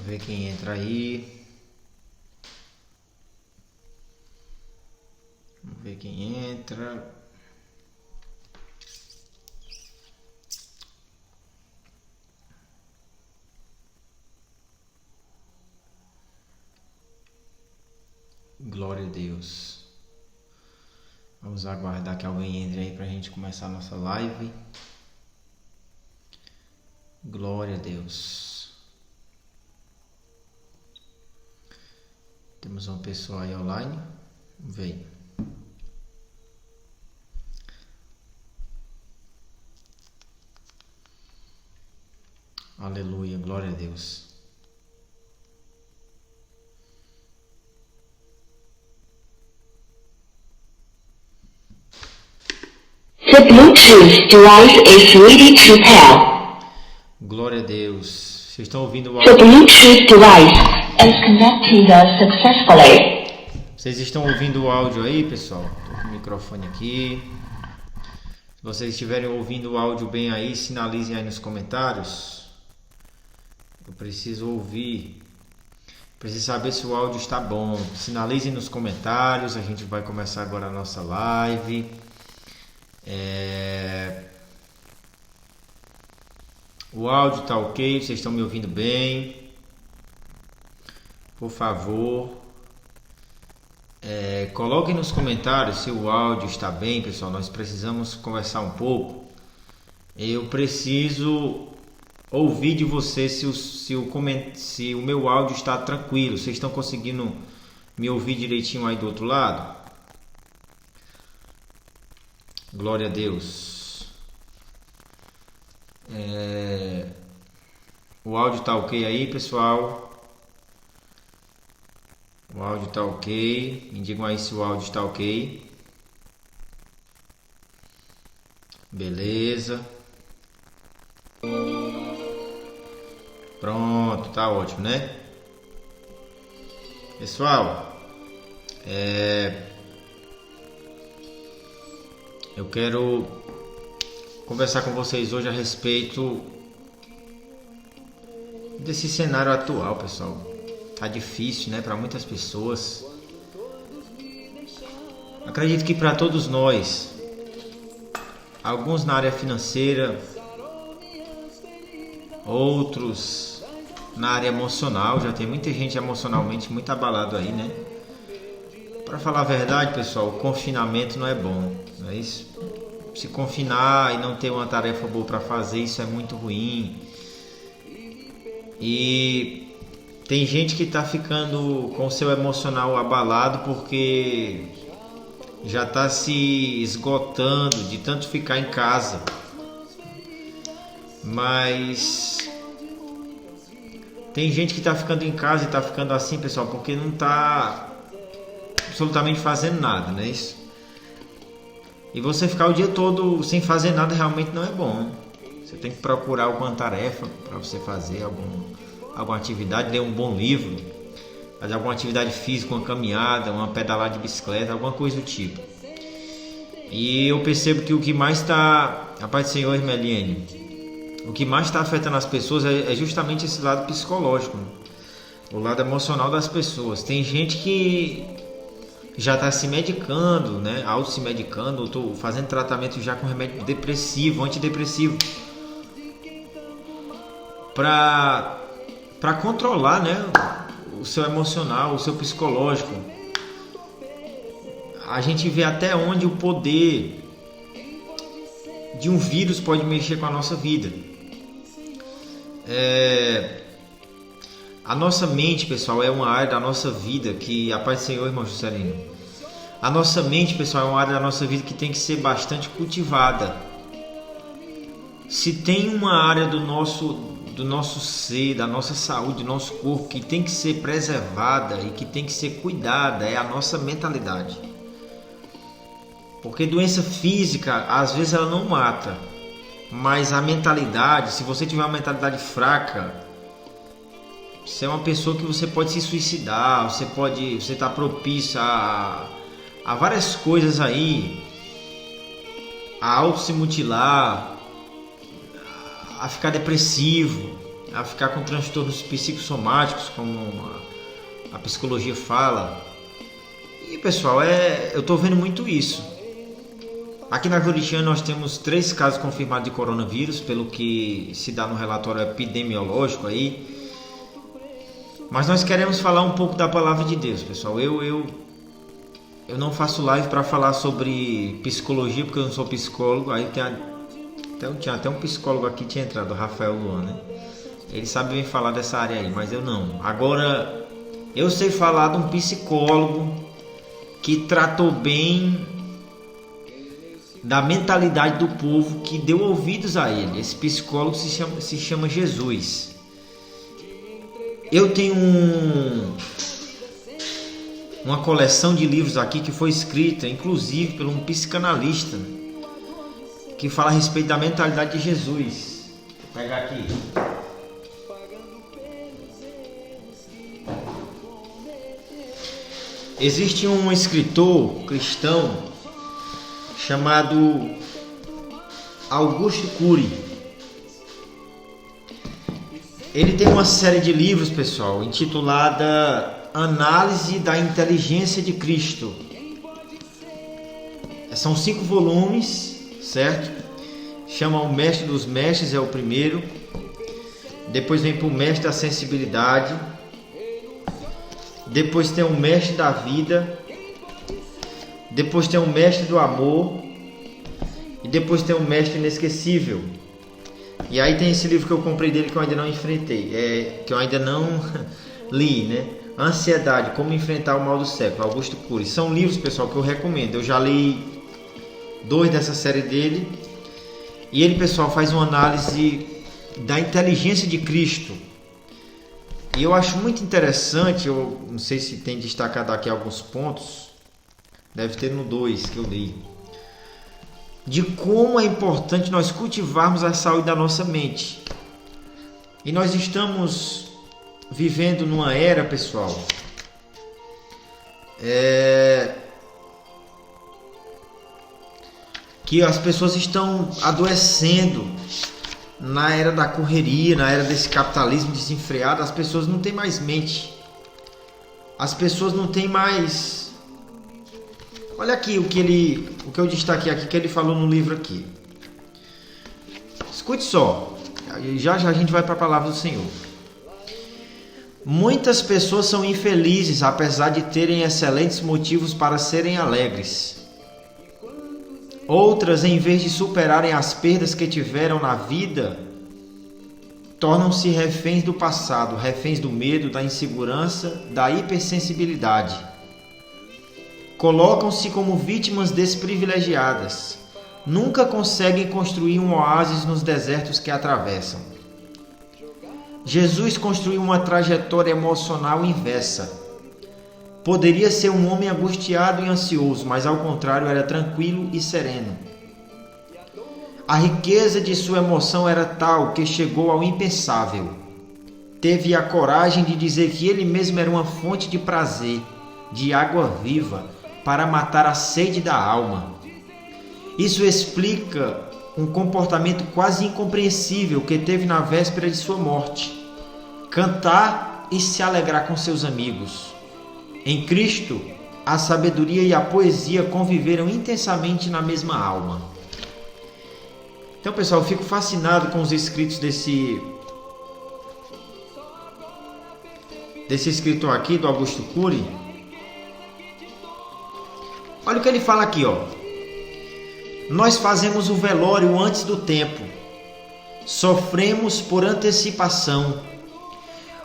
Vamos ver quem entra aí. Vamos ver quem entra. Glória a Deus. Vamos aguardar que alguém entre aí para a gente começar a nossa live. Glória a Deus. Temos uma pessoa aí online. Vem. Aleluia, glória a Deus. The Bluetooth device is ready to pair. Glória a Deus. Vocês estão ouvindo o The áudio? Bluetooth device is connected successfully. Vocês estão ouvindo o áudio aí, pessoal? Estou com o microfone aqui. Se vocês estiverem ouvindo o áudio bem aí, sinalizem aí nos comentários. Eu preciso ouvir. Preciso saber se o áudio está bom. Sinalizem nos comentários. A gente vai começar agora a nossa live. O áudio está ok? Vocês estão me ouvindo bem? Por favor, coloquem nos comentários se o áudio está bem, pessoal. Nós precisamos conversar um pouco. Eu preciso ouvir de vocês se o meu áudio está tranquilo. Vocês estão conseguindo me ouvir direitinho aí do outro lado? Glória a Deus. O áudio está ok aí, pessoal? O áudio está ok. Me digam aí se o áudio está ok. Beleza. Pronto, tá ótimo, né? Pessoal, eu quero conversar com vocês hoje a respeito desse cenário atual, pessoal. Tá difícil, né, para muitas pessoas. Acredito que para todos nós, alguns na área financeira, outros na área emocional. Já tem muita gente emocionalmente muito abalado aí, né? Para falar a verdade, pessoal, o confinamento não é bom, não é isso? Se confinar e não ter uma tarefa boa para fazer, isso é muito ruim. E tem gente que está ficando com o seu emocional abalado porque já está se esgotando de tanto ficar em casa. Mas tem gente que está ficando em casa e está ficando assim, pessoal, porque não está absolutamente fazendo nada, não é isso? E você ficar o dia todo sem fazer nada realmente não é bom. Você tem que procurar alguma tarefa para você fazer, alguma atividade, ler um bom livro, fazer alguma atividade física, uma caminhada, uma pedalada de bicicleta, alguma coisa do tipo. E eu percebo que o que mais está, a paz do Senhor, Irmeliene, o que mais está afetando as pessoas é justamente esse lado psicológico, né? O lado emocional das pessoas. Tem gente que já está se medicando, né? Auto se medicando, estou fazendo tratamento já com remédio depressivo, antidepressivo, para controlar, né, o seu emocional, o seu psicológico. A gente vê até onde o poder de um vírus pode mexer com a nossa vida. A nossa mente, pessoal, é uma área da nossa vida que, a paz do Senhor, irmão Juscelino, a nossa mente, pessoal, é uma área da nossa vida que tem que ser bastante cultivada. Se tem uma área do nosso ser, da nossa saúde, do nosso corpo que tem que ser preservada e que tem que ser cuidada, é a nossa mentalidade. Porque doença física, às vezes ela não mata, mas a mentalidade, se você tiver uma mentalidade fraca, você é uma pessoa que você pode se suicidar, você está propício a várias coisas aí, a auto se mutilar, a ficar depressivo. a ficar com transtornos psicossomáticos, como a psicologia fala. E pessoal, eu estou vendo muito isso. Aqui na Gloridiana nós temos 3 casos confirmados de coronavírus, pelo que se dá no relatório epidemiológico aí. Mas nós queremos falar um pouco da palavra de Deus, pessoal. Eu não faço live para falar sobre psicologia, porque eu não sou psicólogo. Aí tinha até um psicólogo aqui, tinha entrado, o Rafael Luan, né? Ele sabe bem falar dessa área aí, mas eu não. Agora, eu sei falar de um psicólogo que tratou bem da mentalidade do povo, que deu ouvidos a ele. Esse psicólogo se chama Jesus. Eu tenho uma coleção de livros aqui que foi escrita, inclusive, por um psicanalista, que fala a respeito da mentalidade de Jesus. Vou pegar aqui. Existe um escritor cristão chamado Augusto Cury. Ele tem uma série de livros, pessoal, intitulada Análise da Inteligência de Cristo. São 5 volumes, certo? Chama o Mestre dos Mestres, é o primeiro. Depois vem para o Mestre da Sensibilidade. Depois tem o Mestre da Vida. Depois tem o Mestre do Amor. E depois tem o Mestre Inesquecível. E aí tem esse livro que eu comprei dele que eu ainda não enfrentei, que eu ainda não li, né? Ansiedade, Como Enfrentar o Mal do Século, Augusto Cury. São livros, pessoal, que eu recomendo. Eu já li 2 dessa série dele. E ele, pessoal, faz uma análise da inteligência de Cristo. E eu acho muito interessante, eu não sei se tem destacado aqui alguns pontos, deve ter no 2 que eu li, de como é importante nós cultivarmos a saúde da nossa mente. E nós estamos vivendo numa era, pessoal, que as pessoas estão adoecendo. Na era da correria, na era desse capitalismo desenfreado, as pessoas não têm mais mente. As pessoas não têm mais... Olha aqui o que eu destaquei aqui, que ele falou no livro aqui. Escute só. Já a gente vai para a palavra do Senhor. Muitas pessoas são infelizes, apesar de terem excelentes motivos para serem alegres. Outras, em vez de superarem as perdas que tiveram na vida, tornam-se reféns do passado, reféns do medo, da insegurança, da hipersensibilidade. Colocam-se como vítimas desprivilegiadas. Nunca conseguem construir um oásis nos desertos que atravessam. Jesus construiu uma trajetória emocional inversa. Poderia ser um homem angustiado e ansioso, mas ao contrário era tranquilo e sereno. A riqueza de sua emoção era tal que chegou ao impensável. Teve a coragem de dizer que ele mesmo era uma fonte de prazer, de água viva, para matar a sede da alma. Isso explica um comportamento quase incompreensível que teve na véspera de sua morte: cantar e se alegrar com seus amigos. Em Cristo, a sabedoria e a poesia conviveram intensamente na mesma alma. Então, pessoal, eu fico fascinado com os escritos desse escritor aqui, do Augusto Cury. Olha o que ele fala aqui, ó. Nós fazemos o velório antes do tempo. Sofremos por antecipação.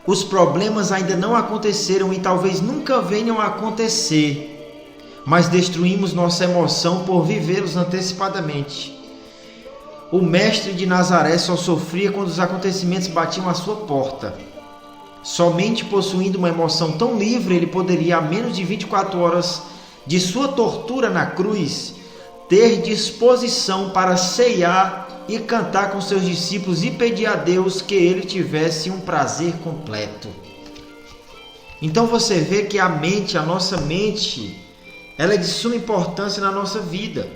Os problemas ainda não aconteceram e talvez nunca venham a acontecer, mas destruímos nossa emoção por vivê-los antecipadamente. O mestre de Nazaré só sofria quando os acontecimentos batiam à sua porta. Somente possuindo uma emoção tão livre, ele poderia, a menos de 24 horas de sua tortura na cruz, ter disposição para ceiar e cantar com seus discípulos e pedir a Deus que ele tivesse um prazer completo. Então você vê que a nossa mente, ela é de suma importância na nossa vida.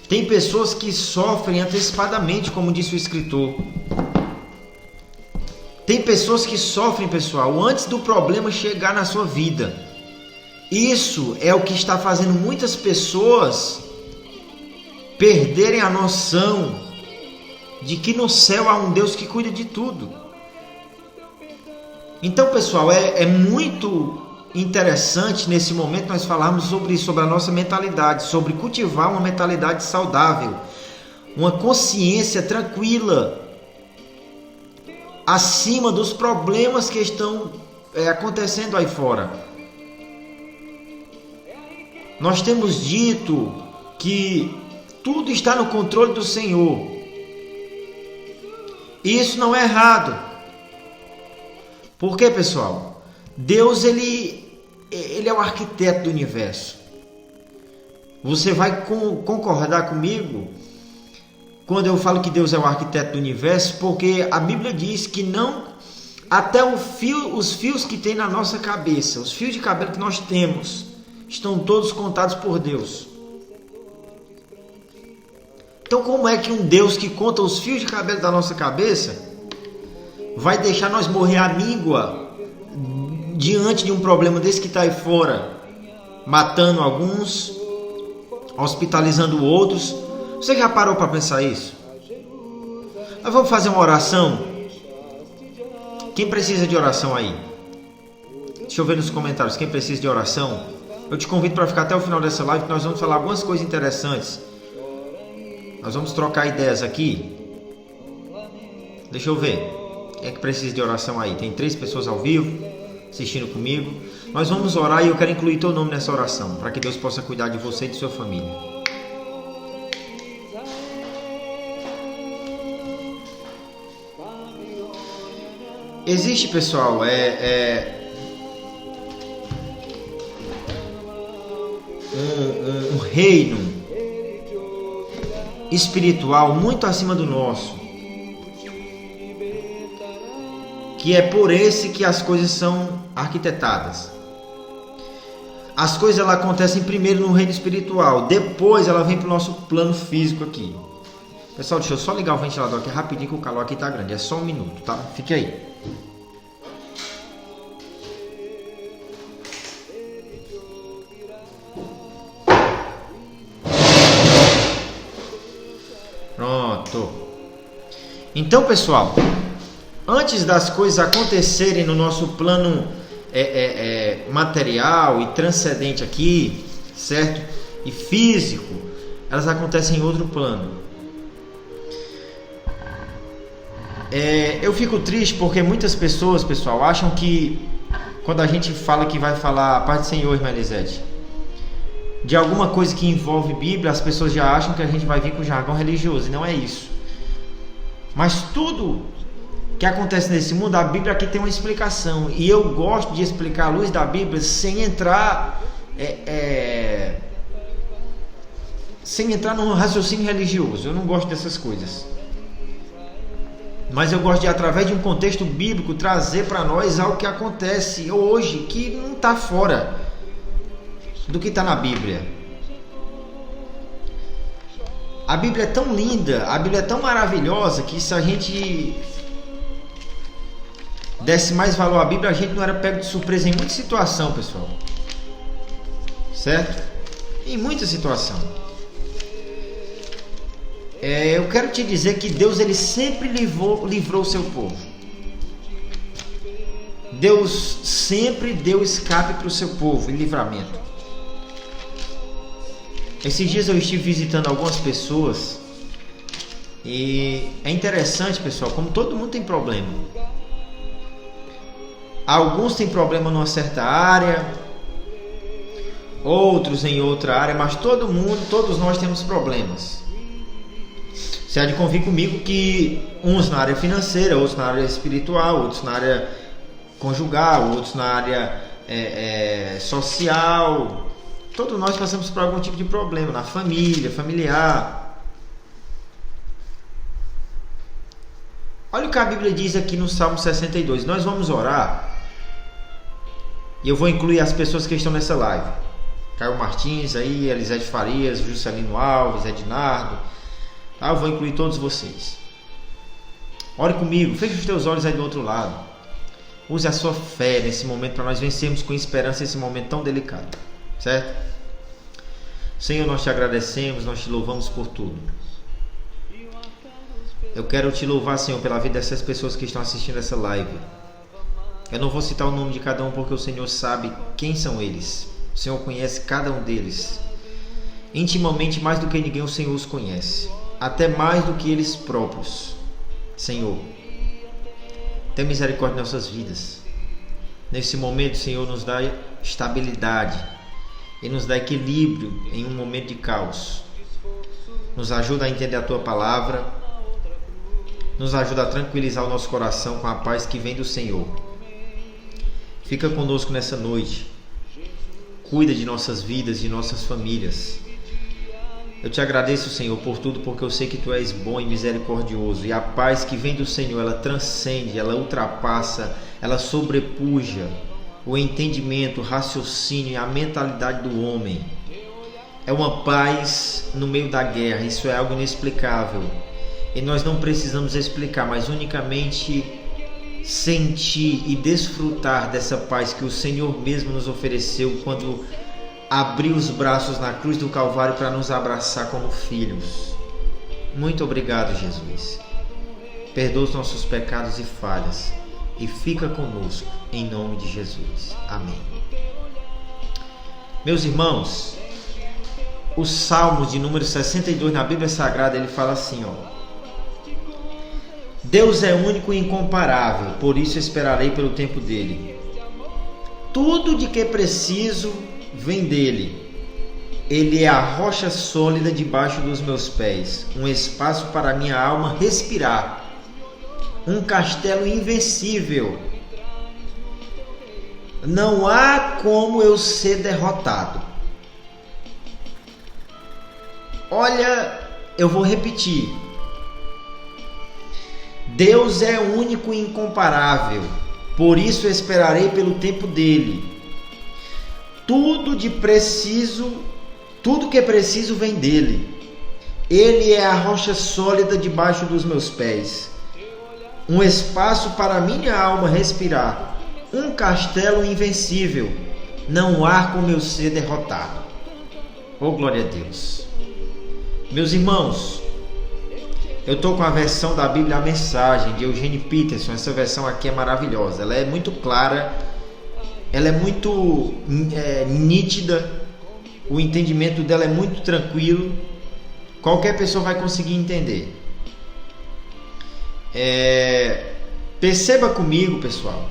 Tem pessoas que sofrem antecipadamente, como disse o escritor. Tem pessoas que sofrem, pessoal, antes do problema chegar na sua vida. Isso é o que está fazendo muitas pessoas perderem a noção de que no céu há um Deus que cuida de tudo. Então, pessoal, é muito interessante nesse momento nós falarmos sobre isso, sobre a nossa mentalidade, sobre cultivar uma mentalidade saudável, uma consciência tranquila, acima dos problemas que estão acontecendo aí fora. Nós temos dito que tudo está no controle do Senhor. E isso não é errado. Por quê, pessoal? Deus, ele é o arquiteto do universo. Você vai concordar comigo quando eu falo que Deus é o arquiteto do universo, porque a Bíblia diz que não até os fios que tem na nossa cabeça, os fios de cabelo que nós temos, estão todos contados por Deus. Então, como é que um Deus que conta os fios de cabelo da nossa cabeça vai deixar nós morrer à míngua diante de um problema desse que está aí fora, matando alguns, hospitalizando outros? Você já parou para pensar isso? Nós vamos fazer uma oração. Quem precisa de oração aí? Deixa eu ver nos comentários quem precisa de oração. Eu te convido para ficar até o final dessa live, que nós vamos falar algumas coisas interessantes. Nós vamos trocar ideias aqui. Deixa eu ver. Quem é que precisa de oração aí? Tem 3 pessoas ao vivo assistindo comigo. Nós vamos orar e eu quero incluir teu nome nessa oração, para que Deus possa cuidar de você e de sua família. Existe, pessoal, um reino espiritual muito acima do nosso, que é por esse que as coisas são arquitetadas. As coisas elas acontecem primeiro no reino espiritual, depois ela vem para o nosso plano físico aqui. Pessoal, deixa eu só ligar o ventilador aqui rapidinho, que o calor aqui tá grande. É só um minuto, tá? Fique aí. Pronto. Então, pessoal, antes das coisas acontecerem no nosso plano material e transcendente aqui, certo? E físico, elas acontecem em outro plano. Eu fico triste porque muitas pessoas, pessoal, acham que quando a gente fala que vai falar a paz do Senhor, irmã Elisete, de alguma coisa que envolve Bíblia, as pessoas já acham que a gente vai vir com jargão religioso, e não é isso. Mas tudo que acontece nesse mundo, a Bíblia aqui tem uma explicação, e eu gosto de explicar à luz da Bíblia sem entrar num raciocínio religioso. Eu não gosto dessas coisas, mas eu gosto de, através de um contexto bíblico, trazer para nós algo que acontece hoje, que não está fora do que está na Bíblia. A Bíblia é tão linda, a Bíblia é tão maravilhosa, que se a gente desse mais valor à Bíblia, a gente não era pego de surpresa em muita situação, pessoal. Certo? Em muita situação. Eu quero te dizer que Deus, ele sempre livrou o seu povo. Deus sempre deu escape para o seu povo e livramento. Esses dias eu estive visitando algumas pessoas e é interessante, pessoal, como todo mundo tem problema. Alguns têm problema numa certa área, outros em outra área, mas todos nós temos problemas. Você há de convir comigo que uns na área financeira, outros na área espiritual, outros na área conjugal, outros na área social. Todos nós passamos por algum tipo de problema na família, familiar. Olha o que a Bíblia diz aqui no Salmo 62. Nós vamos orar. E eu vou incluir as pessoas que estão nessa live. Caio Martins aí, Elisete Farias, Juscelino Alves, Ednardo. Tá? Eu vou incluir todos vocês. Ore comigo, feche os teus olhos aí do outro lado. Use a sua fé nesse momento para nós vencermos com esperança esse momento tão delicado. Certo? Senhor, nós te agradecemos, nós te louvamos por tudo. Eu quero te louvar, Senhor, pela vida dessas pessoas que estão assistindo essa live. Eu não vou citar o nome de cada um porque o Senhor sabe quem são eles. O Senhor conhece cada um deles. Intimamente, mais do que ninguém, o Senhor os conhece. Até mais do que eles próprios. Senhor, tenha misericórdia de nossas vidas. Nesse momento, Senhor, nos dá estabilidade e nos dá equilíbrio em um momento de caos. Nos ajuda a entender a Tua palavra. Nos ajuda a tranquilizar o nosso coração com a paz que vem do Senhor. Fica conosco nessa noite. Cuida de nossas vidas, de nossas famílias. Eu te agradeço, Senhor, por tudo, porque eu sei que Tu és bom e misericordioso. E a paz que vem do Senhor, ela transcende, ela ultrapassa, ela sobrepuja o entendimento, o raciocínio e a mentalidade do homem. É uma paz no meio da guerra. Isso é algo inexplicável. E nós não precisamos explicar, mas unicamente sentir e desfrutar dessa paz que o Senhor mesmo nos ofereceu quando abriu os braços na cruz do Calvário para nos abraçar como filhos. Muito obrigado, Jesus. Perdoa os nossos pecados e falhas e fica conosco em nome de Jesus. Amém. Meus irmãos, os Salmos de número 62 na Bíblia Sagrada, ele fala assim, ó: Deus é único e incomparável, por isso esperarei pelo tempo dele. Tudo de que preciso vem dele. Ele é a rocha sólida debaixo dos meus pés, um espaço para minha alma respirar, um castelo invencível. Não há como eu ser derrotado. Olha, eu vou repetir. Deus é único e incomparável, por isso esperarei pelo tempo dele. Tudo que preciso vem dele. Ele é a rocha sólida debaixo dos meus pés, um espaço para minha alma respirar, um castelo invencível. Não há como eu ser derrotado. Oh, glória a Deus. Meus irmãos, eu estou com a versão da Bíblia A Mensagem, de Eugene Peterson. Essa versão aqui é maravilhosa. Ela é muito clara, ela é muito nítida, o entendimento dela é muito tranquilo. Qualquer pessoa vai conseguir entender. Perceba comigo, pessoal,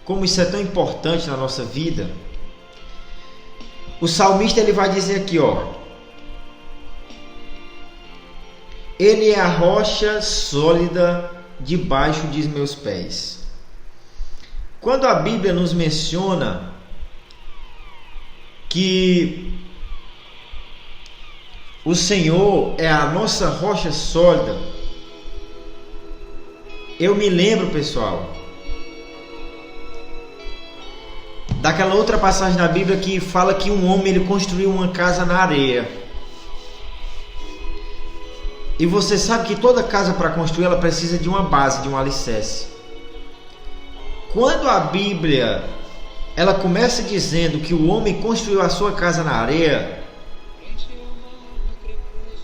como isso é tão importante na nossa vida. O salmista, ele vai dizer aqui, ó: Ele é a rocha sólida debaixo de meus pés. Quando a Bíblia nos menciona que o Senhor é a nossa rocha sólida, eu me lembro, pessoal, daquela outra passagem na Bíblia que fala que um homem, ele construiu uma casa na areia. E você sabe que toda casa, para construir, ela precisa de uma base, de um alicerce. Quando a Bíblia ela começa dizendo que o homem construiu a sua casa na areia,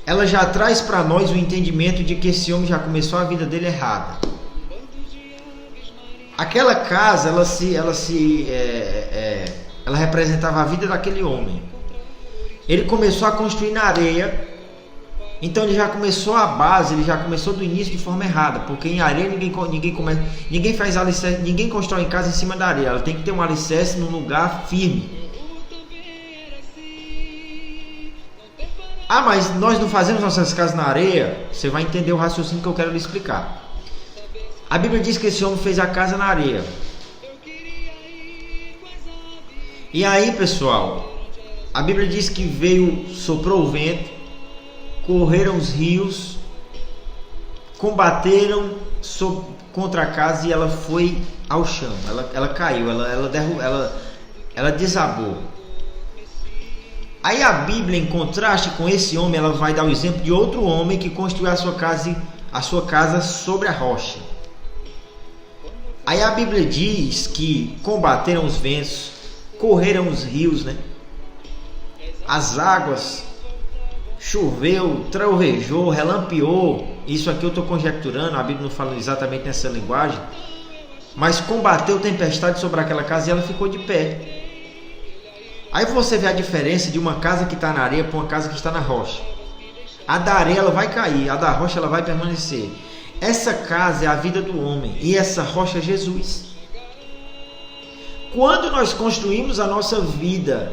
ela já traz para nós o entendimento de que esse homem já começou a vida dele errada. Aquela casa, ela representava a vida daquele homem. Ele começou a construir na areia. Então ele já começou a base, ele já começou do início de forma errada, porque em areia ninguém faz alicerce, ninguém constrói em casa em cima da areia. Ela tem que ter um alicerce num lugar firme. Ah, mas nós não fazemos nossas casas na areia? Você vai entender o raciocínio que eu quero lhe explicar. A Bíblia diz que esse homem fez a casa na areia. E aí, pessoal, a Bíblia diz que soprou o vento, correram os rios, combateram contra a casa e ela foi ao chão. Ela caiu, ela desabou. Aí a Bíblia, em contraste com esse homem, ela vai dar o exemplo de outro homem que construiu a sua casa a sua casa sobre a rocha. Aí a Bíblia diz que combateram os ventos, correram os rios, né? As águas, choveu, trovejou, relampeou. Isso aqui eu estou conjecturando, a Bíblia não fala exatamente nessa linguagem, mas combateu tempestade sobre aquela casa e ela ficou de pé. Aí você vê a diferença de uma casa que está na areia para uma casa que está na rocha. A da areia ela vai cair, a da rocha ela vai permanecer. Essa casa é a vida do homem e essa rocha é Jesus. Quando nós construímos a nossa vida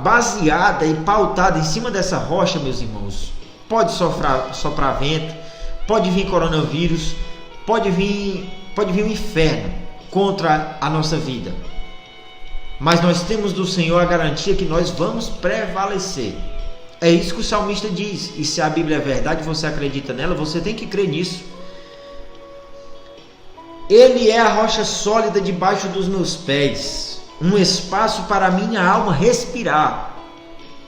baseada e pautada em cima dessa rocha, meus irmãos, pode soprar vento, pode vir coronavírus, pode vir o inferno contra a nossa vida. Mas nós temos do Senhor a garantia que nós vamos prevalecer. É isso que o salmista diz. E se a Bíblia é verdade, você acredita nela, você tem que crer nisso. Ele é a rocha sólida debaixo dos meus pés, um espaço para a minha alma respirar,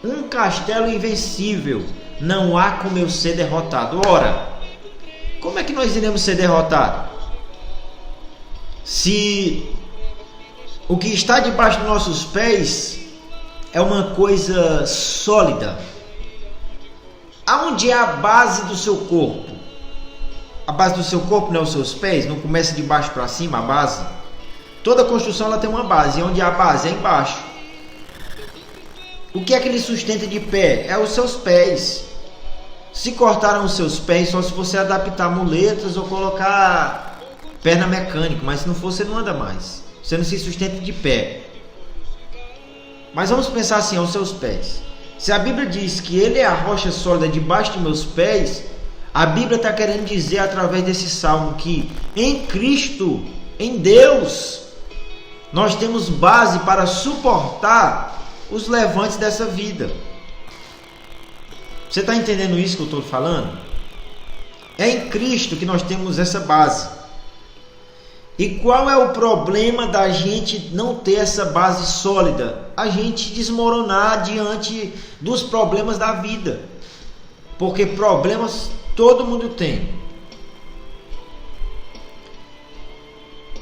um castelo invencível. Não há como eu ser derrotado. Ora, como é que nós iremos ser derrotados? Se o que está debaixo dos nossos pés é uma coisa sólida. Aonde é a base do seu corpo? A base do seu corpo não é os seus pés? Não começa de baixo para cima a base? Toda construção ela tem uma base. E onde é a base? É embaixo. O que é que lhe sustenta de pé? É os seus pés. Se cortaram os seus pés, só se você adaptar muletas ou colocar perna mecânica. Mas se não for, você não anda mais. Você não se sustenta de pé. Mas vamos pensar assim, aos seus pés. Se a Bíblia diz que Ele é a rocha sólida debaixo de meus pés, a Bíblia está querendo dizer através desse salmo que em Cristo, em Deus, nós temos base para suportar os levantes dessa vida. Você está entendendo isso que eu estou falando? É em Cristo que nós temos essa base. E qual é o problema da gente não ter essa base sólida? A gente desmoronar diante dos problemas da vida. Porque problemas todo mundo tem.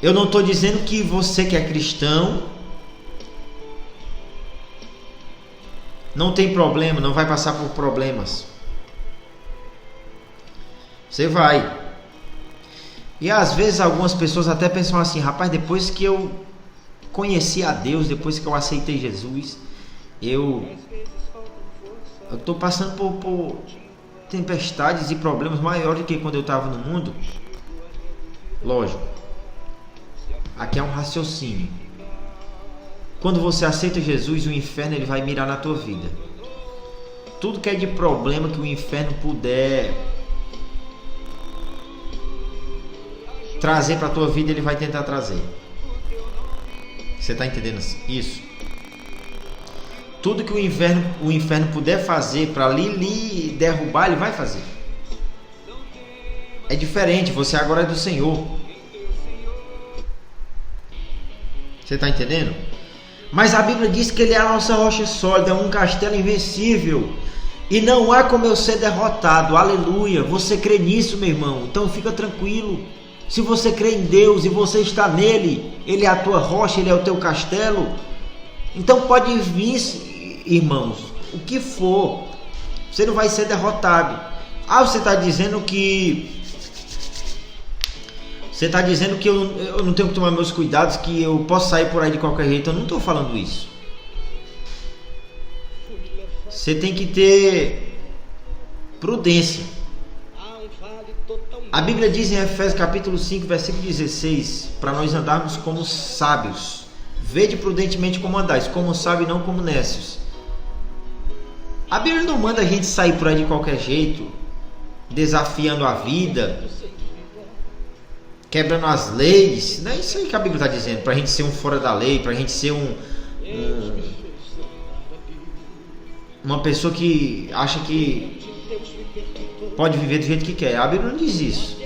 Eu não estou dizendo que você que é cristão não tem problema, não vai passar por problemas. Você vai. E às vezes algumas pessoas até pensam assim, rapaz, depois que eu conheci a Deus, depois que eu aceitei Jesus, eu estou passando por tempestades e problemas maiores do que quando eu estava no mundo. Lógico, aqui é um raciocínio. Quando você aceita Jesus, o inferno ele vai mirar na tua vida. Tudo que é de problema que o inferno puder trazer para a tua vida, ele vai tentar trazer. Você está entendendo isso? Tudo que o inferno puder fazer para lhe derrubar, ele vai fazer. É diferente, você agora é do Senhor. Você está entendendo? Mas a Bíblia diz que Ele é a nossa rocha sólida, um castelo invencível. E não há como eu ser derrotado. Aleluia. Você crê nisso, meu irmão? Então fica tranquilo. Se você crê em Deus e você está nele, Ele é a tua rocha, Ele é o teu castelo. Então pode vir, irmãos, o que for. Você não vai ser derrotado. Ah, você está dizendo que... eu não tenho que tomar meus cuidados, que eu posso sair por aí de qualquer jeito. Eu não estou falando isso. Você tem que ter prudência. A Bíblia diz em Efésios capítulo 5, versículo 16, para nós andarmos como sábios. Vede prudentemente como andais, como sábios e não como nécios. A Bíblia não manda a gente sair por aí de qualquer jeito, desafiando a vida, quebrando as leis. Não é isso aí que a Bíblia está dizendo, para a gente ser um fora da lei, para a gente ser uma pessoa que acha que pode viver do jeito que quer. A Bíblia não diz isso.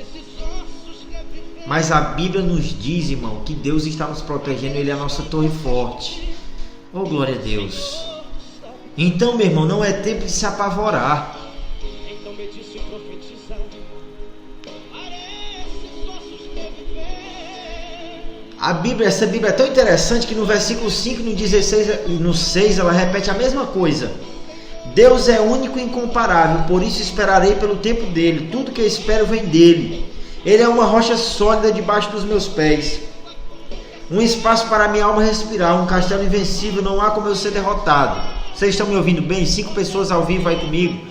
Mas a Bíblia nos diz, irmão, que Deus está nos protegendo, Ele é a nossa torre forte. Oh, glória a Deus. Então, meu irmão, não é tempo de se apavorar. Essa Bíblia é tão interessante que no versículo 5, no 16 e no 6, ela repete a mesma coisa. Deus é único e incomparável, por isso esperarei pelo tempo dele. Tudo que eu espero vem dele. Ele é uma rocha sólida debaixo dos meus pés. Um espaço para minha alma respirar, um castelo invencível, não há como eu ser derrotado. Vocês estão me ouvindo bem? 5 pessoas ao vivo aí comigo.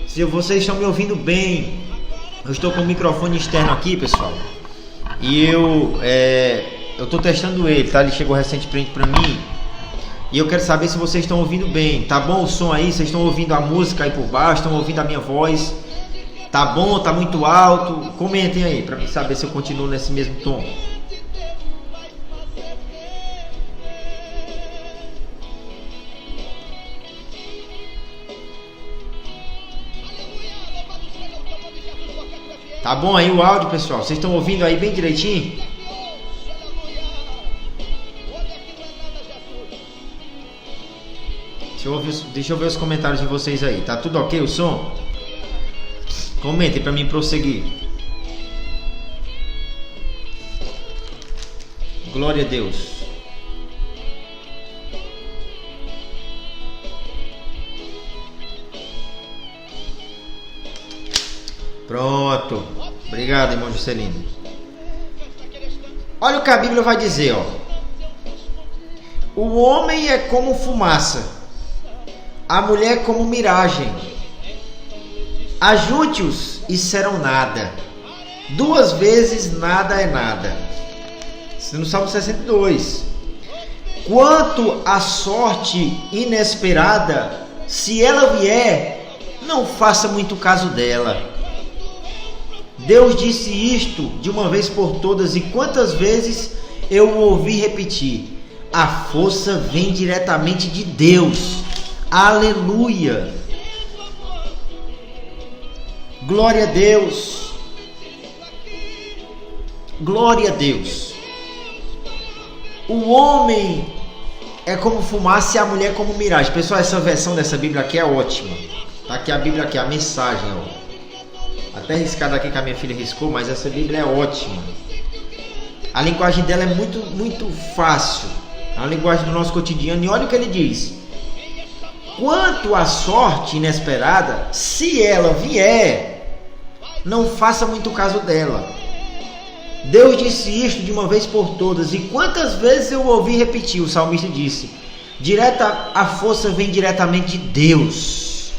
Se vocês estão me ouvindo bem, eu estou com o microfone externo aqui, pessoal. E eu estou testando ele, tá? Ele chegou recentemente para mim. E eu quero saber se vocês estão ouvindo bem. Tá bom o som aí? Vocês estão ouvindo a música aí por baixo? Estão ouvindo a minha voz? Tá bom? Tá muito alto? Comentem aí para mim saber se eu continuo nesse mesmo tom. Tá bom aí o áudio, pessoal? Vocês estão ouvindo aí bem direitinho? Deixa eu ver os comentários de vocês aí. Tá tudo ok o som? Comentem para mim prosseguir. Glória a Deus. Pronto. Obrigado, irmão Juscelino. Olha o que a Bíblia vai dizer, ó. O homem é como fumaça, a mulher como miragem. Ajunte-os e serão nada. 2 vezes nada é nada. Isso no Salmo 62. Quanto à sorte inesperada, se ela vier, não faça muito caso dela. Deus disse isto de uma vez por todas, e quantas vezes eu o ouvi repetir: a força vem diretamente de Deus. Aleluia! Glória a Deus! Glória a Deus! O homem é como fumaça e a mulher como miragem. Pessoal, essa versão dessa Bíblia aqui é ótima. Tá aqui a Bíblia, aqui a mensagem, ó. Até riscado aqui que a minha filha riscou, mas essa Bíblia é ótima. A linguagem dela é muito fácil. É a linguagem do nosso cotidiano. E olha o que ele diz: quanto à sorte inesperada, se ela vier, não faça muito caso dela. Deus disse isto de uma vez por todas, e quantas vezes eu ouvi repetir. O salmista disse: a força vem diretamente de Deus.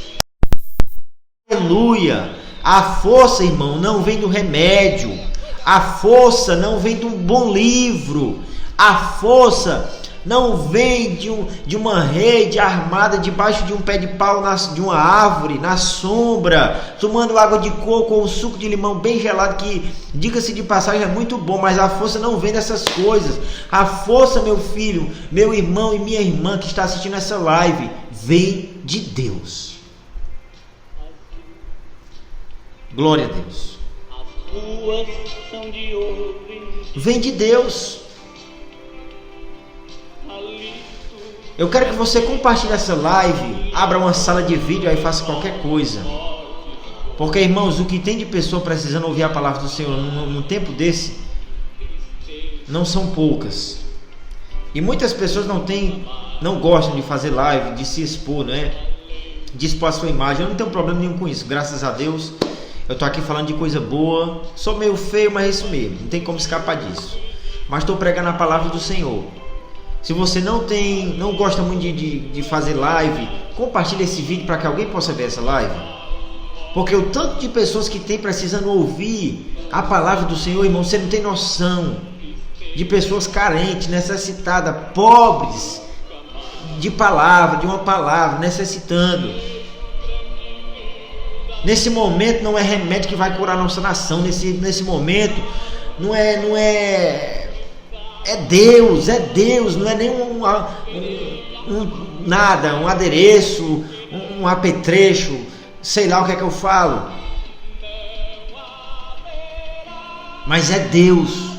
Aleluia! A força, irmão, não vem do remédio. A força não vem de um bom livro. A força não vem de uma rede armada debaixo de um pé de pau, de uma árvore, na sombra, tomando água de coco ou um suco de limão bem gelado, que, diga-se de passagem, é muito bom, mas a força não vem dessas coisas. A força, meu filho, meu irmão e minha irmã que está assistindo essa live, vem de Deus. Glória a Deus. Vem de Deus. Eu quero que você compartilhe essa live, abra uma sala de vídeo aí, faça qualquer coisa. Porque, irmãos, o que tem de pessoa precisando ouvir a palavra do Senhor num tempo desse, não são poucas. E muitas pessoas não gostam de fazer live, de se expor, né? De expor a sua imagem. Eu não tenho problema nenhum com isso, graças a Deus. Eu tô aqui falando de coisa boa. Sou meio feio, mas é isso mesmo. Não tem como escapar disso. Mas estou pregando a palavra do Senhor. Se você não gosta muito de fazer live, compartilhe esse vídeo para que alguém possa ver essa live. Porque o tanto de pessoas que tem precisando ouvir a palavra do Senhor, irmão, você não tem noção. De pessoas carentes, necessitadas, pobres de uma palavra, necessitando. Nesse momento não é remédio que vai curar a nossa nação. Nesse momento não é Deus, não é nem um adereço, um apetrecho, sei lá o que é que eu falo. Mas é Deus.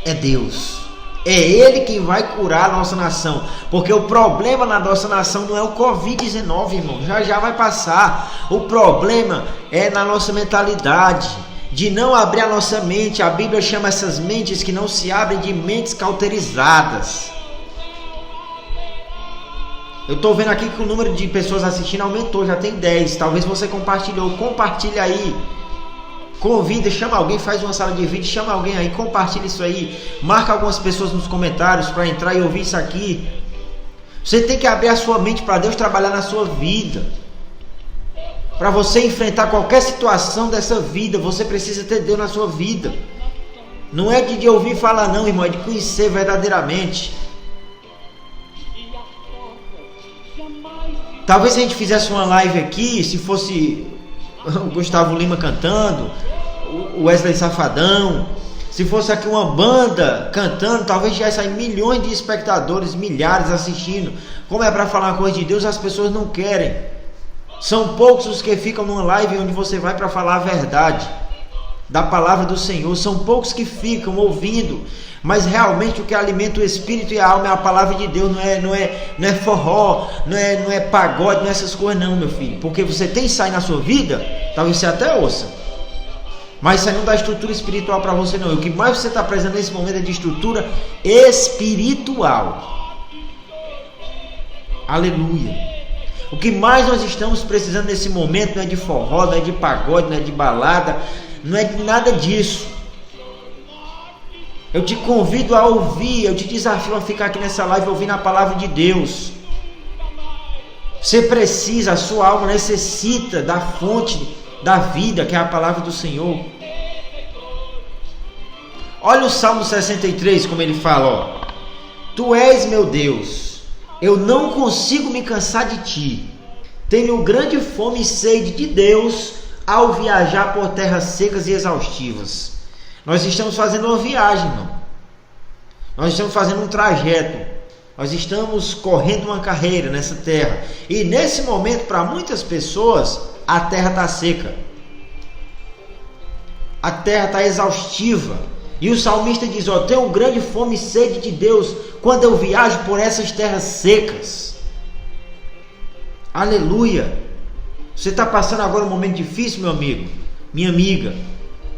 É Deus. É Ele quem vai curar a nossa nação. Porque o problema na nossa nação não é o Covid-19, irmão. Já vai passar. O problema é na nossa mentalidade. de não abrir a nossa mente. A Bíblia chama essas mentes que não se abrem de mentes cauterizadas. Eu estou vendo aqui que o número de pessoas assistindo aumentou, já tem 10. Talvez você compartilhou, compartilha aí. Convida, chama alguém, faz uma sala de vídeo, chama alguém aí, compartilha isso aí. Marca algumas pessoas nos comentários para entrar e ouvir isso aqui. Você tem que abrir a sua mente para Deus trabalhar na sua vida. Para você enfrentar qualquer situação dessa vida, você precisa ter Deus na sua vida. Não é de ouvir falar não, irmão, é de conhecer verdadeiramente. Talvez se a gente fizesse uma live aqui, se fosse o Gustavo Lima cantando, o Wesley Safadão, se fosse aqui uma banda cantando, talvez já sair milhões de espectadores, milhares assistindo. Como é para falar uma coisa de Deus, as pessoas não querem. São poucos os que ficam numa live onde você vai para falar a verdade da palavra do Senhor. São poucos que ficam ouvindo. Mas realmente o que alimenta o espírito e a alma é a palavra de Deus. Não é forró, não é pagode, não é essas coisas não, meu filho. Porque você tem isso aí na sua vida, talvez você até ouça, mas isso aí não dá estrutura espiritual para você não. E o que mais você está precisando nesse momento é de estrutura espiritual. Aleluia. O que mais nós estamos precisando nesse momento não é de forró, não é de pagode, não é de balada, não é de nada disso. Eu te convido a ouvir, eu te desafio a ficar aqui nessa live ouvindo a palavra de Deus. Você precisa, a sua alma necessita da fonte da vida, que é a palavra do Senhor. Olha o Salmo 63, como ele fala, ó. Tu és meu Deus, eu não consigo me cansar de ti. Tenho grande fome e sede de Deus ao viajar por terras secas e exaustivas. Nós estamos fazendo uma viagem, irmão. Nós estamos fazendo um trajeto. Nós estamos correndo uma carreira nessa terra. E nesse momento, para muitas pessoas, a terra está seca. A terra está exaustiva. E o salmista diz, ó, tenho grande fome e sede de Deus quando eu viajo por essas terras secas. Aleluia. Você está passando agora um momento difícil, meu amigo, minha amiga.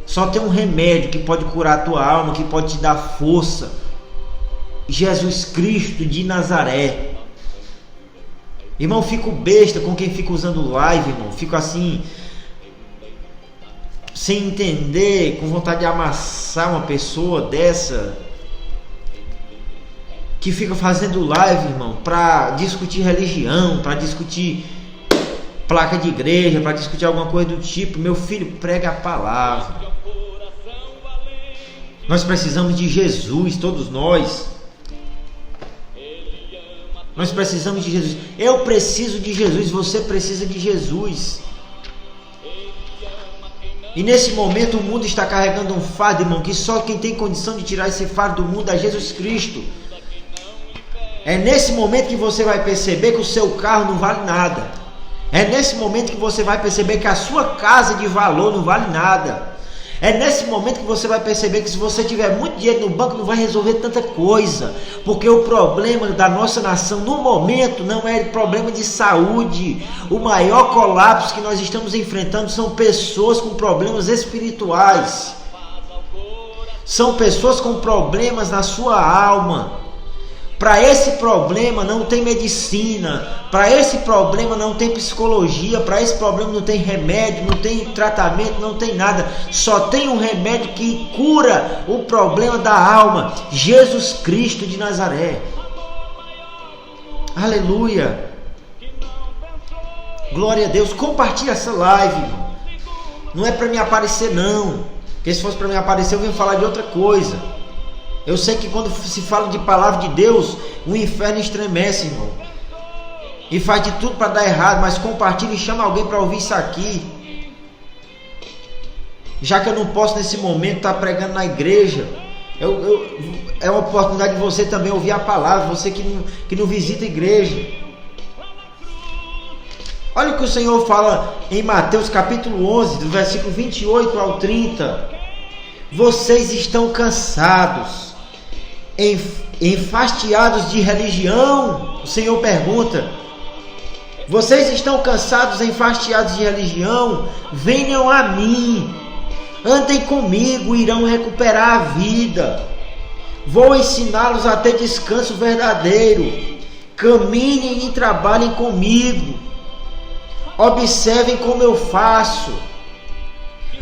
Só tem um remédio que pode curar a tua alma, que pode te dar força. Jesus Cristo de Nazaré. Irmão, fico besta com quem fica usando live, irmão. Fico assim, sem entender, com vontade de amassar uma pessoa dessa, que fica fazendo live, irmão, para discutir religião, para discutir placa de igreja, para discutir alguma coisa do tipo. Meu filho, prega a palavra. Nós precisamos de Jesus, todos nós. Nós precisamos de Jesus. Eu preciso de Jesus, você precisa de Jesus. E nesse momento o mundo está carregando um fardo, irmão, que só quem tem condição de tirar esse fardo do mundo é Jesus Cristo. É nesse momento que você vai perceber que o seu carro não vale nada. É nesse momento que você vai perceber que a sua casa de valor não vale nada. É nesse momento que você vai perceber que se você tiver muito dinheiro no banco não vai resolver tanta coisa. Porque o problema da nossa nação no momento não é problema de saúde. O maior colapso que nós estamos enfrentando são pessoas com problemas espirituais. São pessoas com problemas na sua alma. Para esse problema não tem medicina, para esse problema não tem psicologia, para esse problema não tem remédio, não tem tratamento, não tem nada. Só tem um remédio que cura o problema da alma, Jesus Cristo de Nazaré. Aleluia. Glória a Deus. Compartilha essa live, irmão. Não é para me aparecer não, porque se fosse para me aparecer eu venho falar de outra coisa. Eu sei que quando se fala de palavra de Deus, o inferno estremece, irmão, e faz de tudo para dar errado. Mas compartilha e chama alguém para ouvir isso aqui. Já que eu não posso nesse momento estar pregando na igreja, é uma oportunidade de você também ouvir a palavra, você que não visita a igreja. Olha o que o Senhor fala em Mateus capítulo 11, do versículo 28 ao 30. Vocês estão cansados, enfastiados de religião? O Senhor pergunta. Vocês estão cansados, enfastiados de religião? Venham a mim, Andem comigo, irão recuperar a vida. Vou ensiná-los a ter descanso verdadeiro. Caminhem e trabalhem comigo. Observem como eu faço.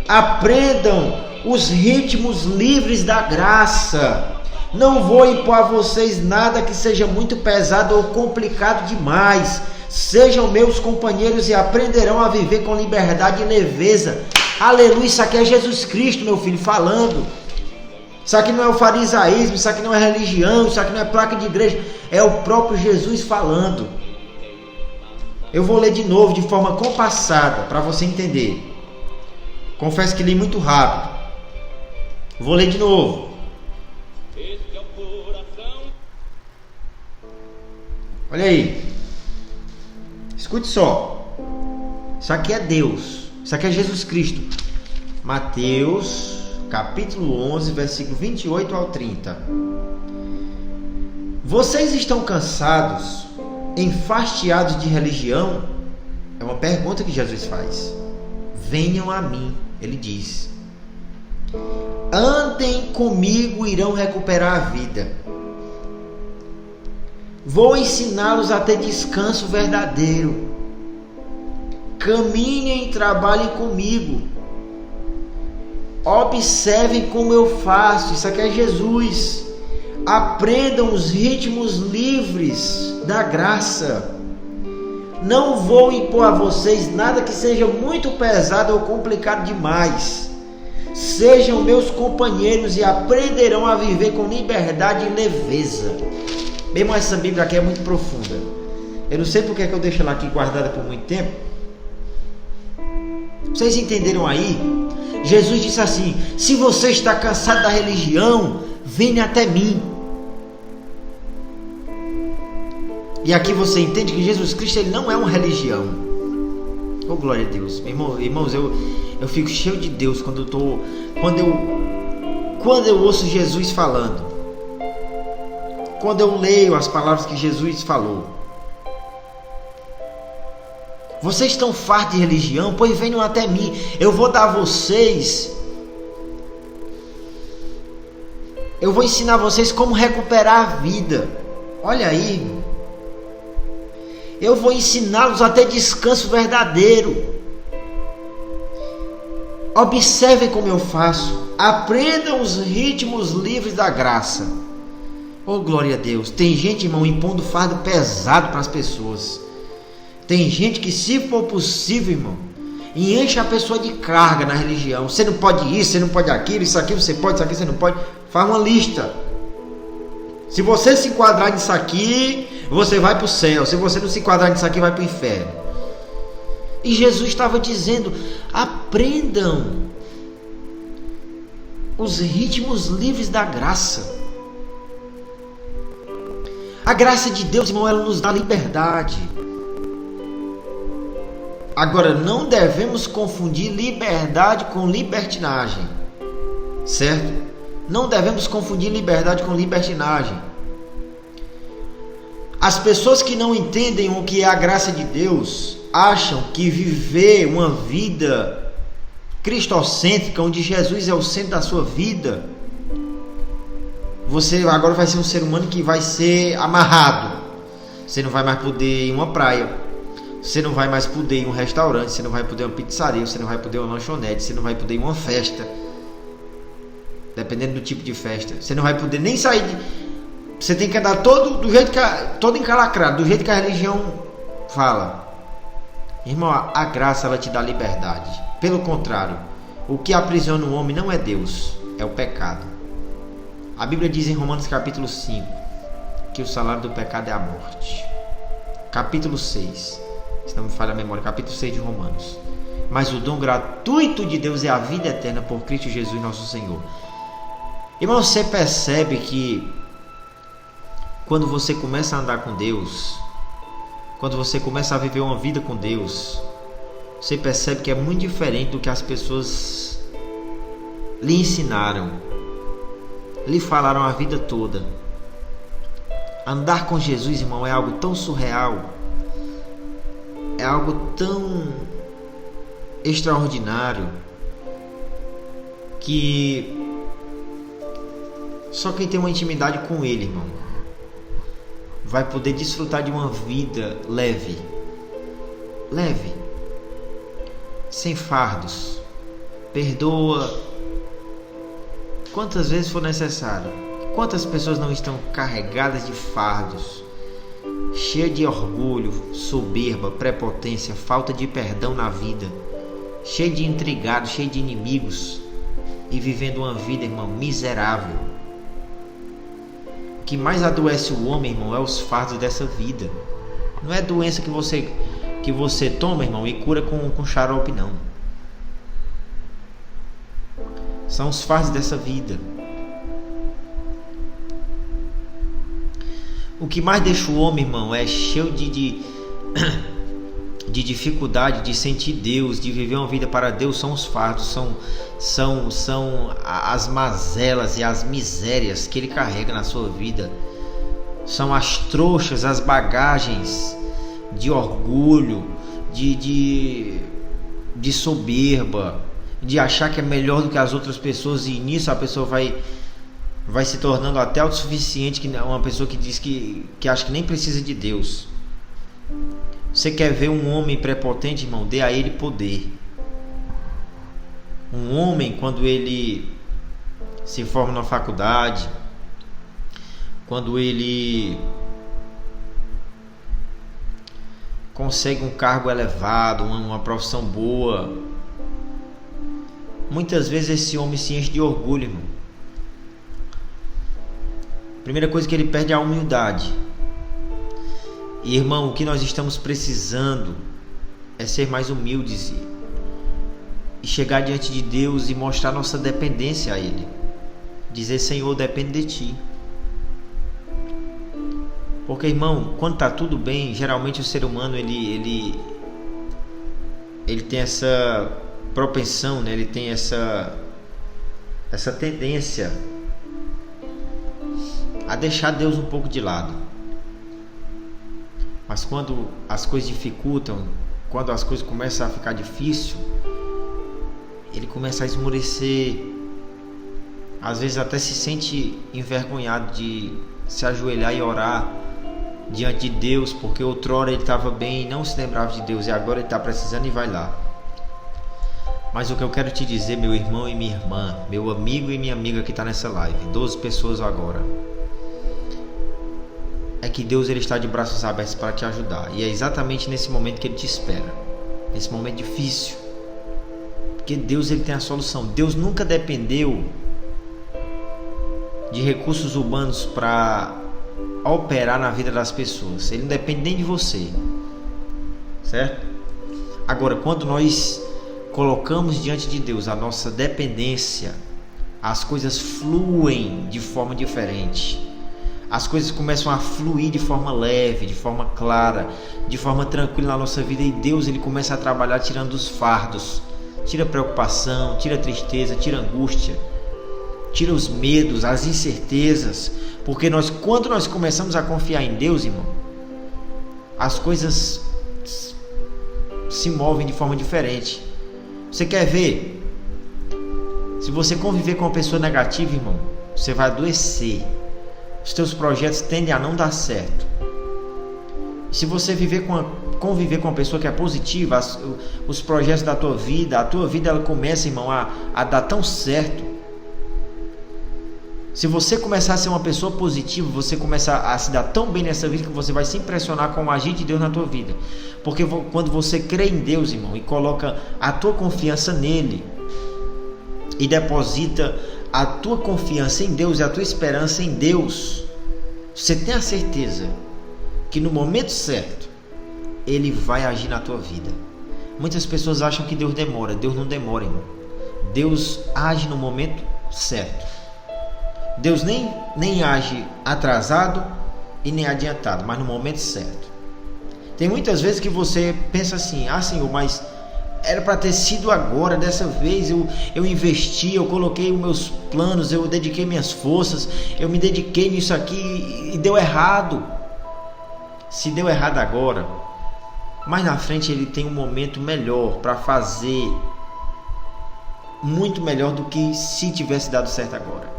Aprendam os ritmos livres da graça. Não vou impor a vocês nada que seja muito pesado ou complicado demais. Sejam meus companheiros e aprenderão a viver com liberdade e leveza. Aleluia, isso aqui é Jesus Cristo, meu filho, falando. Isso aqui não é o farisaísmo, isso aqui não é religião, isso aqui não é placa de igreja. É o próprio Jesus falando. Eu vou ler de novo, de forma compassada, para você entender. Confesso que li muito rápido. Vou ler de novo. Olha aí. Escute só. Isso aqui é Deus. Isso aqui é Jesus Cristo. Mateus, capítulo 11, versículo 28 ao 30. Vocês estão cansados, enfastiados de religião? É uma pergunta que Jesus faz. Venham a mim, ele diz. Andem comigo e irão recuperar a vida. Vou ensiná-los a ter descanso verdadeiro. Caminhem e trabalhem comigo. Observem como eu faço. Isso aqui é Jesus. Aprendam os ritmos livres da graça. Não vou impor a vocês nada que seja muito pesado ou complicado demais. Sejam meus companheiros e aprenderão a viver com liberdade e leveza. Bem, mas essa Bíblia aqui é muito profunda. Eu não sei porque é que eu deixo ela aqui guardada por muito tempo. Vocês entenderam aí? Jesus disse assim: se você está cansado da religião, venha até mim. E aqui você entende que Jesus Cristo, ele não é uma religião. Oh, glória a Deus. Irmãos, eu fico cheio de Deus quando eu ouço Jesus falando. Quando eu leio as palavras que Jesus falou. Vocês estão fartos de religião? Pois venham até mim. Eu vou dar a vocês. Eu vou ensinar vocês como recuperar a vida. Olha aí, irmão. Eu vou ensiná-los a ter descanso verdadeiro. Observem como eu faço. Aprendam os ritmos livres da graça. Oh, glória a Deus. Tem gente, irmão, impondo fardo pesado para as pessoas. Tem gente que, se for possível, irmão, enche a pessoa de carga na religião. Você não pode isso, você não pode aquilo, isso aqui você pode, isso aqui você não pode. Faz uma lista. Se você se enquadrar nisso aqui, você vai para o céu. Se você não se enquadrar nisso aqui, vai para o inferno. E Jesus estava dizendo: aprendam os ritmos livres da graça. A graça de Deus, irmão, ela nos dá liberdade. Agora, não devemos confundir liberdade com libertinagem. Certo? Não devemos confundir liberdade com libertinagem. As pessoas que não entendem o que é a graça de Deus acham que viver uma vida cristocêntrica, onde Jesus é o centro da sua vida, você agora vai ser um ser humano que vai ser amarrado. Você não vai mais poder ir em uma praia. Você não vai mais poder ir em um restaurante. Você não vai poder ir em uma pizzaria. Você não vai poder ir em uma lanchonete. Você não vai poder ir em uma festa. Dependendo do tipo de festa. Você não vai poder nem sair de... Você tem que andar todo encalacrado, do jeito que a religião fala. Irmão, a graça, ela te dá liberdade. Pelo contrário, o que aprisiona o homem não é Deus, é o pecado. A Bíblia diz em Romanos capítulo 5 que o salário do pecado é a morte. Capítulo 6, se não me falha a memória, capítulo 6 de Romanos. Mas o dom gratuito de Deus é a vida eterna por Cristo Jesus nosso Senhor. Irmão, você percebe que quando você começa a andar com Deus, quando você começa a viver uma vida com Deus, você percebe que é muito diferente do que as pessoas lhe ensinaram, lhe falaram a vida toda. Andar com Jesus, irmão, é algo tão surreal, é algo tão extraordinário, que só quem tem uma intimidade com Ele, irmão, vai poder desfrutar de uma vida leve, sem fardos. Perdoa quantas vezes for necessário. Quantas pessoas não estão carregadas de fardos, cheias de orgulho, soberba, prepotência, falta de perdão na vida, cheio de intrigados, cheio de inimigos, e vivendo uma vida, irmão, miserável. O que mais adoece o homem, irmão, é os fardos dessa vida. Não é doença que você toma, irmão, e cura com xarope, não. São os fardos dessa vida. O que mais deixa o homem, irmão, é cheio de dificuldade de sentir Deus, de viver uma vida para Deus, são os fardos, são as mazelas e as misérias que ele carrega na sua vida. São as trouxas, as bagagens de orgulho, de soberba, de achar que é melhor do que as outras pessoas, e nisso a pessoa vai se tornando até autossuficiente, que é uma pessoa que diz que acha que nem precisa de Deus. Você quer ver um homem prepotente, irmão? Dê a ele poder. Um homem, quando ele se forma na faculdade, quando ele consegue um cargo elevado, uma profissão boa, muitas vezes esse homem se enche de orgulho, irmão. Primeira coisa que ele perde é a humildade. E, irmão, o que nós estamos precisando é ser mais humildes e chegar diante de Deus e mostrar nossa dependência a Ele. Dizer: Senhor, depende de Ti. Porque, irmão, quando está tudo bem, geralmente o ser humano ele tem essa propensão, né? Ele tem essa tendência a deixar Deus um pouco de lado. Mas quando as coisas dificultam, quando as coisas começam a ficar difícil, ele começa a esmorecer. Às vezes até se sente envergonhado de se ajoelhar e orar diante de Deus, porque outrora ele estava bem e não se lembrava de Deus, e agora ele está precisando e vai lá. Mas o que eu quero te dizer, meu irmão e minha irmã, meu amigo e minha amiga que está nessa live, 12 pessoas agora, é que Deus ele está de braços abertos para te ajudar. E é exatamente nesse momento que Ele te espera, nesse momento difícil, porque Deus ele tem a solução. Deus nunca dependeu de recursos humanos para operar na vida das pessoas. Ele não depende nem de você, certo? Agora, quando nós colocamos diante de Deus a nossa dependência, as coisas fluem de forma diferente. As coisas começam a fluir de forma leve, de forma clara, de forma tranquila na nossa vida, e Deus ele começa a trabalhar tirando os fardos, tira a preocupação, tira a tristeza, tira a angústia, tira os medos, as incertezas, porque quando nós começamos a confiar em Deus, irmão, as coisas se movem de forma diferente. Você quer ver? Se você conviver com uma pessoa negativa, irmão, você vai adoecer. Os teus projetos tendem a não dar certo. Se você conviver com uma pessoa que é positiva, os projetos da tua vida, a tua vida ela começa, irmão, a dar tão certo. Se você começar a ser uma pessoa positiva, você começa a se dar tão bem nessa vida que você vai se impressionar com o agir de Deus na tua vida. Porque quando você crê em Deus, irmão, e coloca a tua confiança nele, e deposita a tua confiança em Deus e a tua esperança em Deus, você tem a certeza que no momento certo Ele vai agir na tua vida. Muitas pessoas acham que Deus demora. Deus não demora, irmão. Deus age no momento certo. Deus nem age atrasado e nem adiantado, mas no momento certo. Tem muitas vezes que você pensa assim: ah, Senhor, mas era para ter sido agora, dessa vez eu investi, eu coloquei os meus planos, eu dediquei minhas forças, eu me dediquei nisso aqui e deu errado. Se deu errado agora, mais na frente Ele tem um momento melhor para fazer muito melhor do que se tivesse dado certo agora.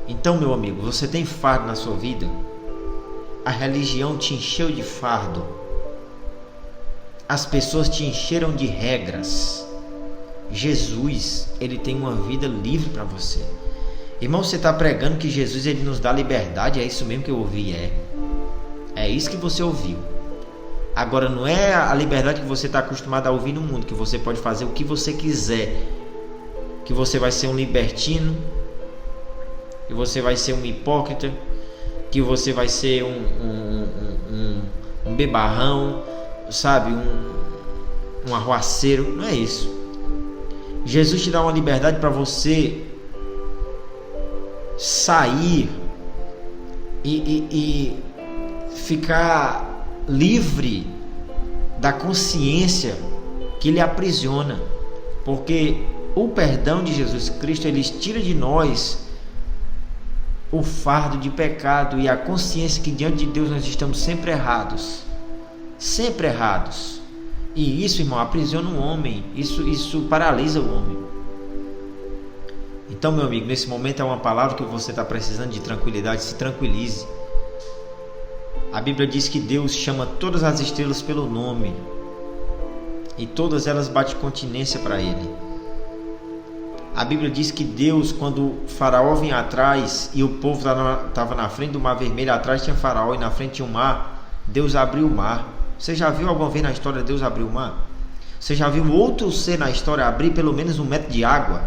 Então, meu amigo, você tem fardo na sua vida? A religião te encheu de fardo. As pessoas te encheram de regras. Jesus, ele tem uma vida livre para você. Irmão, você está pregando que Jesus, ele nos dá liberdade? É isso mesmo que eu ouvi? É isso que você ouviu. Agora, não é a liberdade que você está acostumado a ouvir no mundo, que você pode fazer o que você quiser, que você vai ser um libertino, que você vai ser um hipócrita, que você vai ser um bebarrão, sabe, um arruaceiro. Não é isso. Jesus te dá uma liberdade para você sair e ficar livre da consciência que lhe aprisiona, porque o perdão de Jesus Cristo, ele tira de nós o fardo de pecado e a consciência que diante de Deus nós estamos sempre errados, e isso, irmão, aprisiona o homem, isso paralisa o homem. Então, meu amigo, nesse momento é uma palavra que você está precisando de tranquilidade. Se tranquilize. A Bíblia diz que Deus chama todas as estrelas pelo nome e todas elas batem continência para Ele. A Bíblia diz que Deus, quando o faraó vinha atrás e o povo estava na frente do mar vermelho, atrás tinha faraó e na frente tinha o mar, Deus abriu o mar. Você já viu alguma vez na história Deus abrir o mar? Você já viu outro ser na história abrir pelo menos 1 metro de água?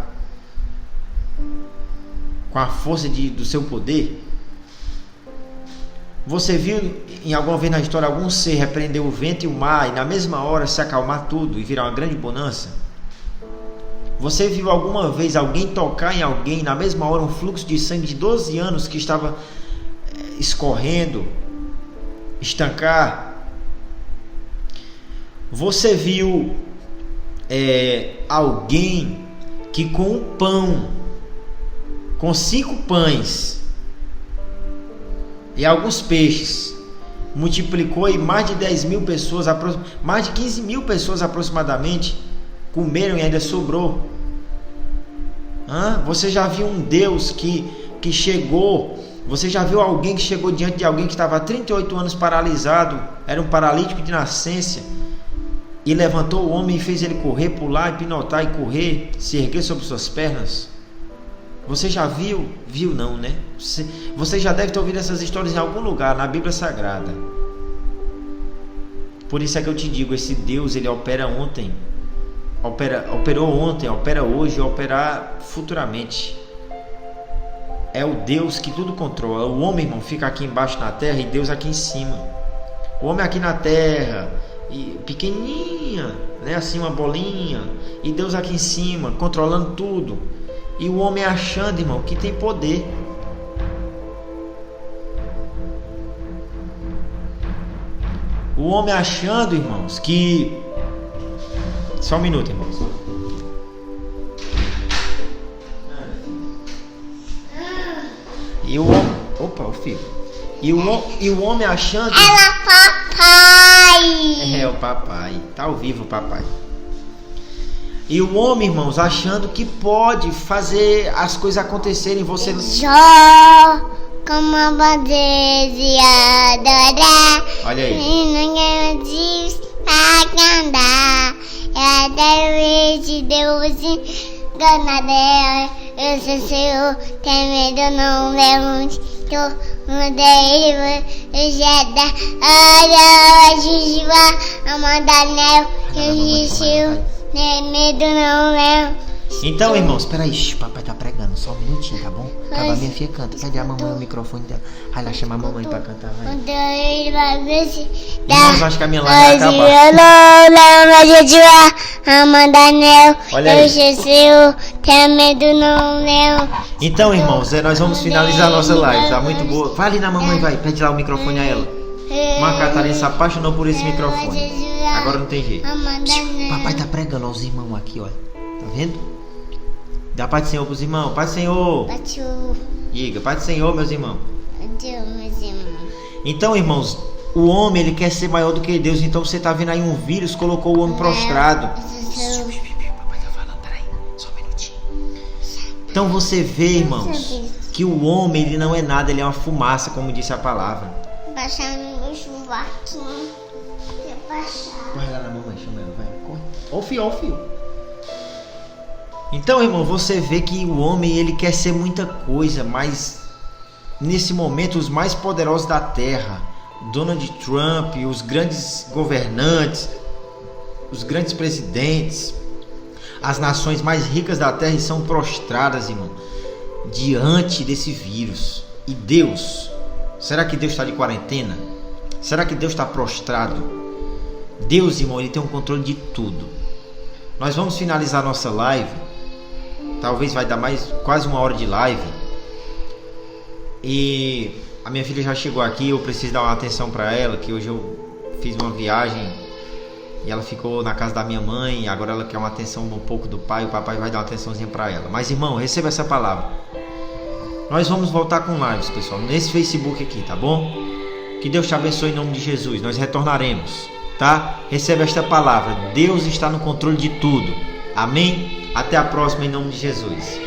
Com a força do seu poder? Você viu em alguma vez na história algum ser repreender o vento e o mar e na mesma hora se acalmar tudo e virar uma grande bonança? Você viu alguma vez alguém tocar em alguém na mesma hora um fluxo de sangue de 12 anos que estava escorrendo, estancar? Você viu alguém que com um pão, com 5 pães e alguns peixes, multiplicou e mais de 10 mil pessoas, mais de 15 mil pessoas aproximadamente, comeram e ainda sobrou? Você já viu um Deus que chegou? Você já viu alguém que chegou diante de alguém que estava há 38 anos paralisado, era um paralítico de nascença, e levantou o homem e fez ele correr, pular, hipnotar e correr, se erguer sobre suas pernas? Você já viu? Viu não, né? Você já deve ter ouvido essas histórias em algum lugar, na Bíblia Sagrada. Por isso é que eu te digo, esse Deus, ele opera ontem, operou ontem, opera hoje e operará futuramente. É o Deus que tudo controla. O homem, irmão, fica aqui embaixo na terra e Deus aqui em cima. O homem aqui na terra, e pequenininha, né, assim uma bolinha, e Deus aqui em cima, controlando tudo. E o homem achando, irmão, que tem poder. O homem achando, irmãos, que... Só um minuto, irmãos. E o homem... Opa, o filho. E o homem achando... Ela, papai! É o papai. Tá ao vivo o papai. E o homem, irmãos, achando que pode fazer as coisas acontecerem. Você... Jó, como a bandeja adorar. Olha aí. Ninguém diz pra andar. Até de Deus engana dela. Eu sou seu, tem medo, não levante. Eu mudei, eu já dá. Olha, hoje vai mandar nela. Eu disse, tem medo, não levo. Então, irmãos, peraí, papai tá pregando, só um minutinho, tá bom? Acabar minha filha canta, cadê a mamãe o microfone dela? Vai lá chamar a mamãe pra cantar, vai. Quando ele vai ver se dá. Irmãos, acho que a minha live vai acabar. Olha aí. Eu tenho medo, não levo. Então, irmãos, nós vamos finalizar a nossa live, tá muito boa. Vai ali na mamãe, vai, pede lá o microfone a ela. Uma Catarina se apaixonou por esse microfone. Agora não tem jeito. Papai tá pregando aos irmãos aqui, olha. Tá vendo? Dá paz do Senhor pros irmãos. Paz do Senhor. Diga, paz do Senhor, meus irmãos. Então, irmãos, o homem, ele quer ser maior do que Deus. Então você tá vendo aí um vírus, colocou o homem prostrado. Papai tá falando. Então você vê, irmãos, que o homem ele não é nada, ele é uma fumaça, como disse a palavra. Baixar no meu chuvaquinho. Corre lá na mamãe, chama ela, vai, corre. Ó o fio. Então, irmão, você vê que o homem ele quer ser muita coisa, mas nesse momento os mais poderosos da terra, Donald Trump, os grandes governantes, os grandes presidentes, as nações mais ricas da terra são prostradas, irmão, diante desse vírus. E Deus, será que Deus está de quarentena? Será que Deus está prostrado? Deus, irmão, ele tem um controle de tudo. Nós vamos finalizar nossa live. Talvez vai dar quase 1 hora de live. E a minha filha já chegou aqui, eu preciso dar uma atenção para ela, que hoje eu fiz uma viagem e ela ficou na casa da minha mãe, e agora ela quer uma atenção um pouco do pai, o papai vai dar uma atençãozinha para ela. Mas, irmão, receba essa palavra. Nós vamos voltar com lives, pessoal, nesse Facebook aqui, tá bom? Que Deus te abençoe em nome de Jesus. Nós retornaremos, tá? Receba esta palavra. Deus está no controle de tudo. Amém? Até a próxima em nome de Jesus.